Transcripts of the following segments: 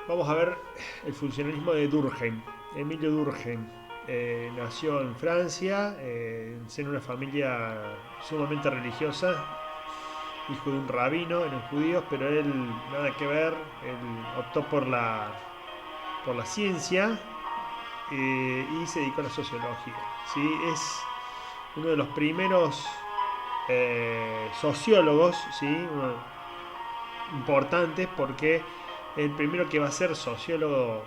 vamos a ver el funcionalismo de Durkheim. Emilio Durkheim nació en Francia, en una familia sumamente religiosa, hijo de un rabino, eran judíos, pero él nada que ver, él optó por la ciencia y se dedicó a la sociología. ¿Sí? Es uno de los primeros sociólogos, ¿sí? Importantes porque el primero que va a ser sociólogo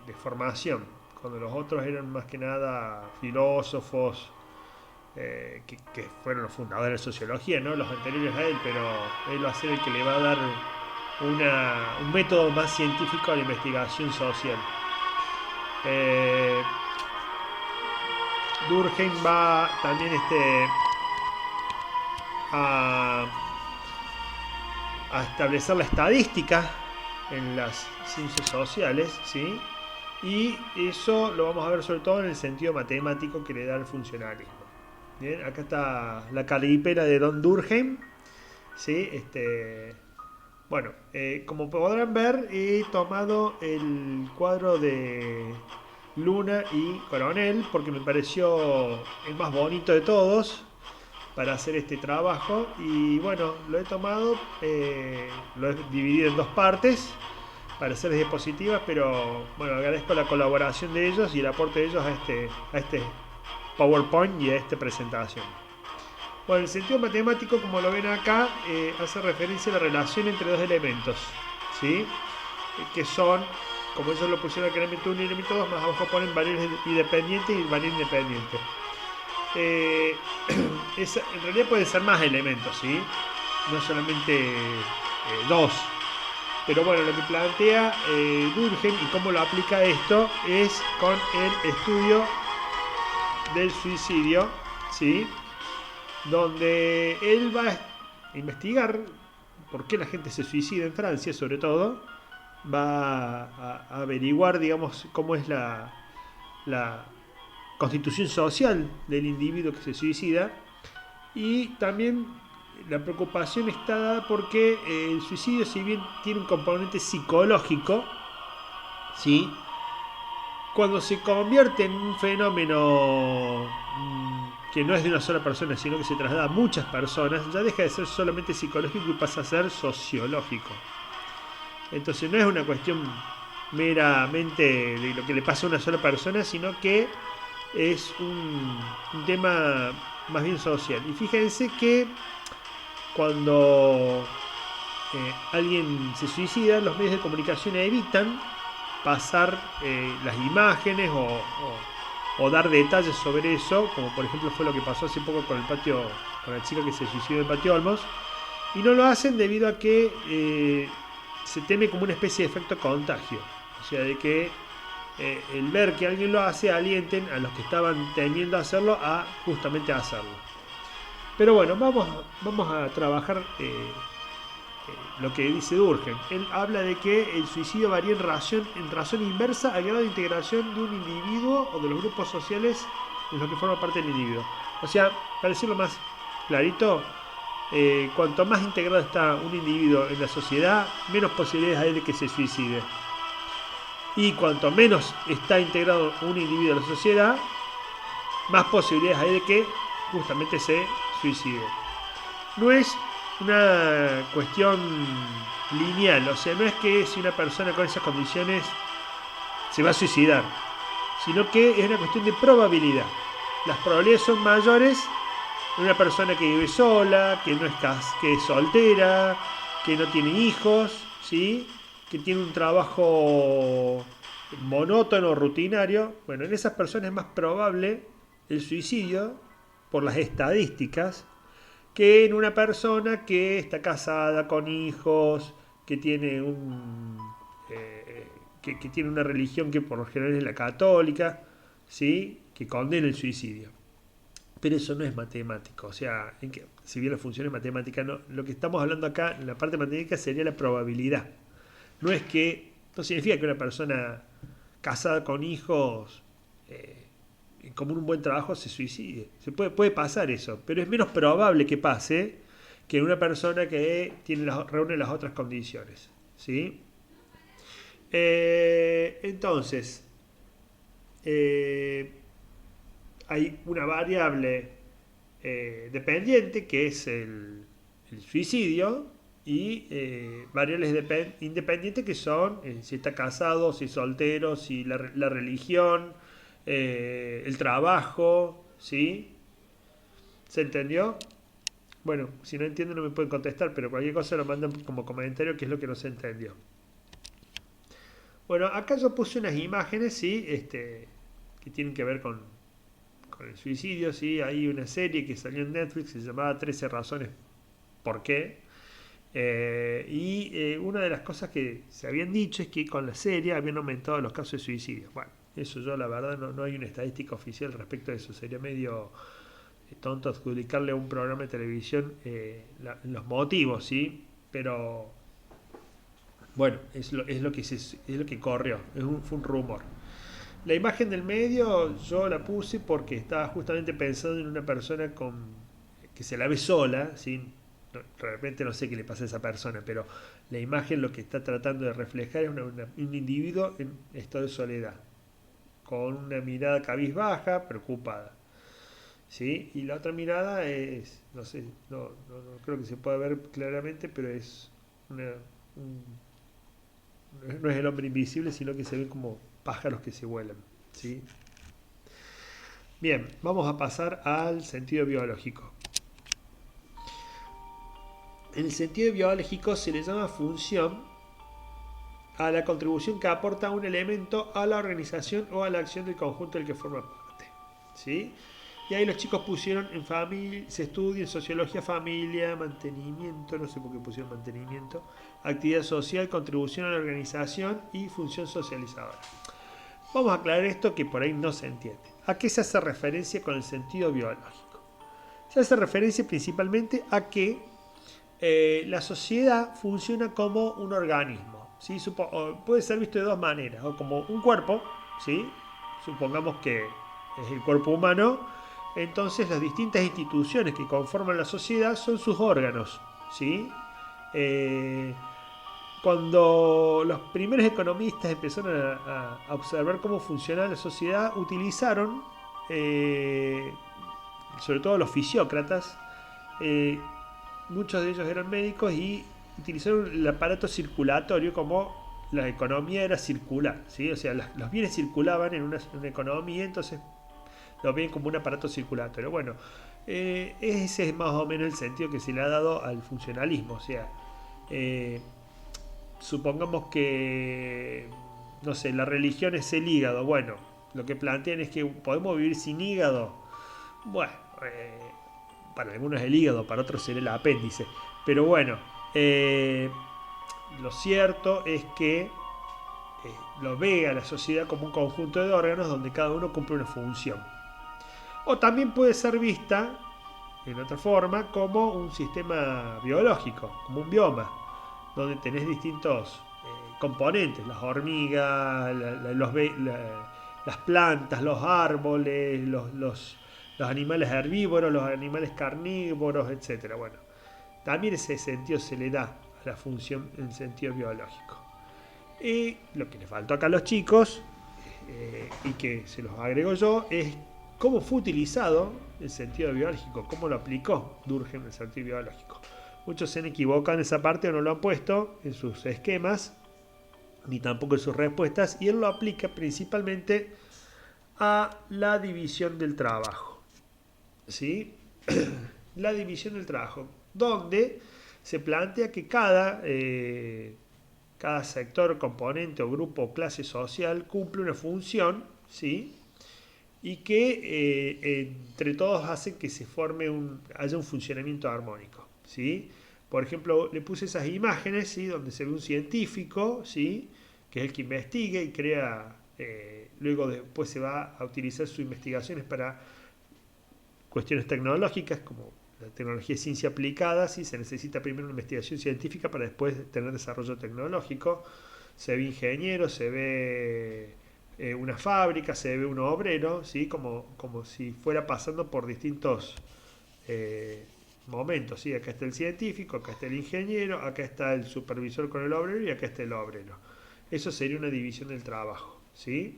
de formación, cuando los otros eran más que nada filósofos que fueron los fundadores de sociología, ¿no? Los anteriores a él, pero él va a ser el que le va a dar un método más científico a la investigación social. Eh, Durkheim va también a, a establecer la estadística en las ciencias sociales, ¿sí? Y eso lo vamos a ver sobre todo en el sentido matemático que le da el funcionalismo. Bien, acá está la calipera de Don Durkheim, ¿sí? Bueno, como podrán ver, he tomado el cuadro de Luna y Coronel porque me pareció el más bonito de todos para hacer este trabajo y bueno, lo he tomado, lo he dividido en dos partes para hacer diapositivas, pero bueno, agradezco la colaboración de ellos y el aporte de ellos a este PowerPoint y a esta presentación. Bueno, el sentido matemático, como lo ven acá, hace referencia a la relación entre dos elementos, ¿sí? Que son, como ellos lo pusieron acá, elemento 1 y elemento 2, más abajo ponen variables independientes y variables independientes. En realidad pueden ser más elementos, ¿sí? No solamente dos. Pero bueno, lo que plantea Durkheim y cómo lo aplica esto es con el estudio del suicidio, ¿sí? Donde él va a investigar por qué la gente se suicida en Francia, sobre todo. Va a averiguar, digamos, cómo es la constitución social del individuo que se suicida. Y también la preocupación está dada porque el suicidio, si bien tiene un componente psicológico, ¿sí? Cuando se convierte en un fenómeno que no es de una sola persona, sino que se traslada a muchas personas, ya deja de ser solamente psicológico y pasa a ser sociológico. Entonces no es una cuestión meramente de lo que le pasa a una sola persona, sino que es un tema más bien social. Y fíjense que cuando alguien se suicida, los medios de comunicación evitan pasar las imágenes o dar detalles sobre eso, como por ejemplo fue lo que pasó hace poco con la chica que se suicidó en Patio Olmos, y no lo hacen debido a que se teme como una especie de efecto contagio, o sea, de que el ver que alguien lo hace alienten a los que estaban temiendo hacerlo a justamente hacerlo. Pero bueno, vamos a trabajar lo que dice Durkheim. Él habla de que el suicidio varía en razón inversa al grado de integración de un individuo o de los grupos sociales en los que forma parte del individuo. O sea, para decirlo más clarito, cuanto más integrado está un individuo en la sociedad, menos posibilidades hay de que se suicide. Y cuanto menos está integrado un individuo en la sociedad, más posibilidades hay de que justamente se suicide. No es una cuestión lineal, o sea, no es que si una persona con esas condiciones se va a suicidar, sino que es una cuestión de probabilidad. Las probabilidades son mayores en una persona que vive sola, que no es que es soltera, que no tiene hijos, ¿sí? Que tiene un trabajo monótono, rutinario. Bueno, en esas personas es más probable el suicidio por las estadísticas que en una persona que está casada con hijos, que tiene que tiene una religión que por lo general es la católica, ¿sí? Que condena el suicidio. Pero eso no es matemático, o sea, si bien la función es matemática, no, lo que estamos hablando acá en la parte matemática sería la probabilidad. No significa que una persona casada con hijos como un buen trabajo se suicide. Puede pasar eso, pero es menos probable que pase que una persona que reúne las otras condiciones, ¿sí? Entonces, eh, hay una variable dependiente que es el suicidio y variables independientes que son si está casado, si es soltero, si la religión, el trabajo, ¿sí? ¿Se entendió? Bueno, si no entienden no me pueden contestar, pero cualquier cosa lo mandan como comentario que es lo que no se entendió. Bueno, acá yo puse unas imágenes, ¿sí? Que tienen que ver con el suicidio, ¿sí? Hay una serie que salió en Netflix, se llamaba 13 razones por qué. Una de las cosas que se habían dicho es que con la serie habían aumentado los casos de suicidio. Bueno, eso yo la verdad no hay una estadística oficial respecto a eso. Sería medio tonto adjudicarle a un programa de televisión los motivos, ¿sí? Pero bueno, es lo que corrió, fue un rumor. La imagen del medio yo la puse porque estaba justamente pensando en una persona que se la ve sola, ¿sí? Realmente no sé qué le pasa a esa persona, pero la imagen lo que está tratando de reflejar es un individuo en estado de soledad, con una mirada cabizbaja, preocupada. ¿Sí? Y la otra mirada es, no sé, no creo que se pueda ver claramente, pero es una, un- no es el hombre invisible, sino que se ven como pájaros que se vuelan. ¿Sí? Bien, vamos a pasar al sentido biológico. En el sentido biológico se le llama función a la contribución que aporta un elemento a la organización o a la acción del conjunto del que forma parte. ¿Sí? Y ahí los chicos pusieron en familia, se estudia en sociología, familia, mantenimiento, no sé por qué pusieron mantenimiento, actividad social, contribución a la organización y función socializadora. Vamos a aclarar esto que por ahí no se entiende. ¿A qué se hace referencia con el sentido biológico? Se hace referencia principalmente a que la sociedad funciona como un organismo. ¿Sí? Puede ser visto de dos maneras, o como un cuerpo, ¿sí? Supongamos que es el cuerpo humano, entonces las distintas instituciones que conforman la sociedad son sus órganos. ¿Sí? Eh, Cuando los primeros economistas empezaron a observar cómo funcionaba la sociedad, utilizaron, eh, sobre todo los fisiócratas, eh, muchos de ellos eran médicos y utilizaron el aparato circulatorio como la economía era circular, ¿sí? O sea, los bienes circulaban en una economía, entonces lo ven como un aparato circulatorio. Bueno, ese es más o menos el sentido que se le ha dado al funcionalismo, o sea, eh, supongamos que, no sé, la religión es el hígado, bueno, lo que plantean es que podemos vivir sin hígado, bueno, para algunos es el hígado, para otros será el apéndice. Pero bueno, eh, lo cierto es que lo ve a la sociedad como un conjunto de órganos donde cada uno cumple una función. O también puede ser vista, en otra forma, como un sistema biológico, como un bioma, donde tenés distintos componentes, las hormigas, las plantas, los árboles, los animales herbívoros, los animales carnívoros, etcétera. Bueno, también ese sentido se le da a la función en sentido biológico. Y lo que le faltó acá a los chicos, y que se los agrego yo, es cómo fue utilizado el sentido biológico, cómo lo aplicó Durkheim en el sentido biológico. Muchos se han equivocado en esa parte o no lo han puesto en sus esquemas, ni tampoco en sus respuestas, y él lo aplica principalmente a la división del trabajo. ¿Sí? La división del trabajo, donde se plantea que cada sector, componente o grupo o clase social cumple una función, ¿sí? Y que entre todos hacen que se haya un funcionamiento armónico, ¿sí? Por ejemplo, le puse esas imágenes, ¿sí? Donde se ve un científico, ¿sí? Que es el que investiga y crea, luego después se va a utilizar sus investigaciones para cuestiones tecnológicas, como la tecnología es ciencia aplicada, ¿sí? Se necesita primero una investigación científica para después tener desarrollo tecnológico. Se ve ingeniero, se ve una fábrica, se ve un obrero, ¿sí? Como si fuera pasando por distintos momentos. ¿Sí? Acá está el científico, acá está el ingeniero, acá está el supervisor con el obrero y acá está el obrero. Eso sería una división del trabajo, ¿sí?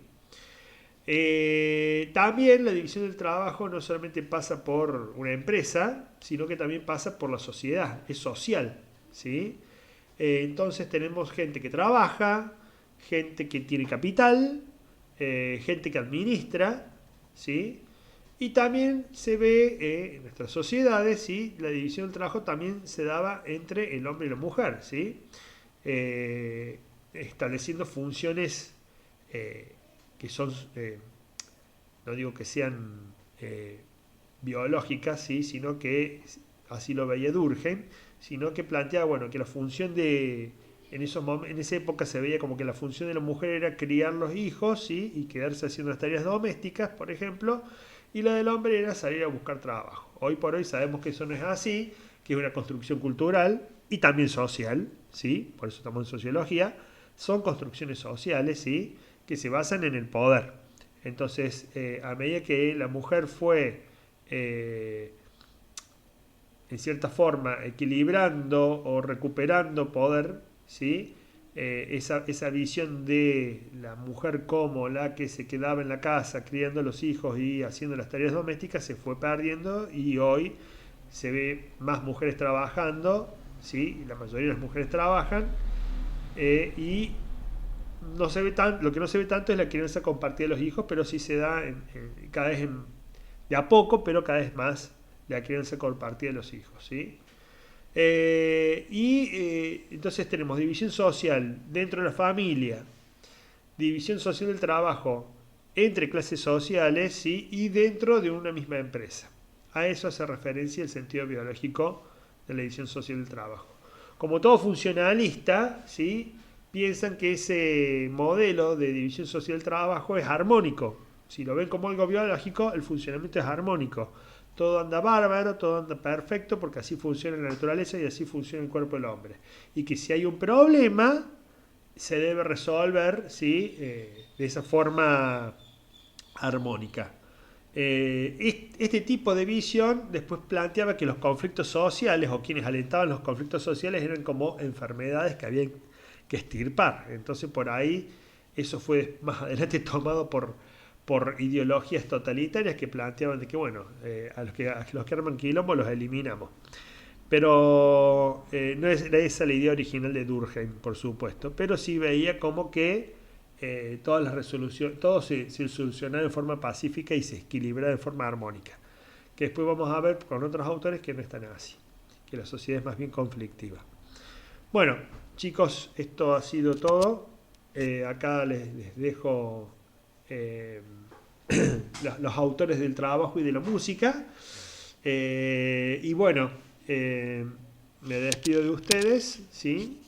También la división del trabajo no solamente pasa por una empresa, sino que también pasa por la sociedad, es social, ¿sí? Entonces tenemos gente que trabaja, gente que tiene capital, gente que administra, ¿sí? Y también se ve en nuestras sociedades, ¿sí? La división del trabajo también se daba entre el hombre y la mujer, ¿sí? Estableciendo funciones que son, no digo que sean eh, biológicas, ¿sí? Sino que así lo veía Durkheim, sino que planteaba, bueno, que la función de, en esa época se veía como que la función de la mujer era criar los hijos, ¿sí? Y quedarse haciendo las tareas domésticas, por ejemplo, y la del hombre era salir a buscar trabajo. Hoy por hoy sabemos que eso no es así, que es una construcción cultural y también social, ¿sí? Por eso estamos en sociología, son construcciones sociales, ¿sí? Que se basan en el poder. Entonces, a medida que la mujer fue eh, en cierta forma equilibrando o recuperando poder, ¿sí? Esa visión de la mujer como la que se quedaba en la casa criando a los hijos y haciendo las tareas domésticas se fue perdiendo y hoy se ve más mujeres trabajando, ¿sí? La mayoría de las mujeres trabajan y no se ve lo que no se ve tanto es la crianza compartida de los hijos, pero sí se da cada vez de a poco, pero cada vez más la crianza compartida de los hijos, ¿sí? Entonces tenemos división social dentro de la familia, división social del trabajo entre clases sociales, ¿sí? Y dentro de una misma empresa. A eso hace referencia el sentido biológico de la división social del trabajo. Como todo funcionalista, ¿sí? Piensan que ese modelo de división social del trabajo es armónico. Si lo ven como algo biológico, el funcionamiento es armónico. Todo anda bárbaro, todo anda perfecto, porque así funciona la naturaleza y así funciona el cuerpo del hombre. Y que si hay un problema, se debe resolver, ¿sí? De esa forma armónica. Este tipo de visión después planteaba que los conflictos sociales o quienes alentaban los conflictos sociales eran como enfermedades que habían que extirpar. Entonces por ahí eso fue más adelante tomado por ideologías totalitarias que planteaban de que bueno, a los que arman quilombo los eliminamos. Pero no era esa la idea original de Durkheim, por supuesto, pero sí veía como que todas las resoluciones, todo se solucionaba de forma pacífica y se equilibraba de forma armónica. Que después vamos a ver con otros autores que no están así, que la sociedad es más bien conflictiva. Bueno, chicos, esto ha sido todo. Acá les dejo los autores del trabajo y de la música. Y bueno, me despido de ustedes, ¿sí?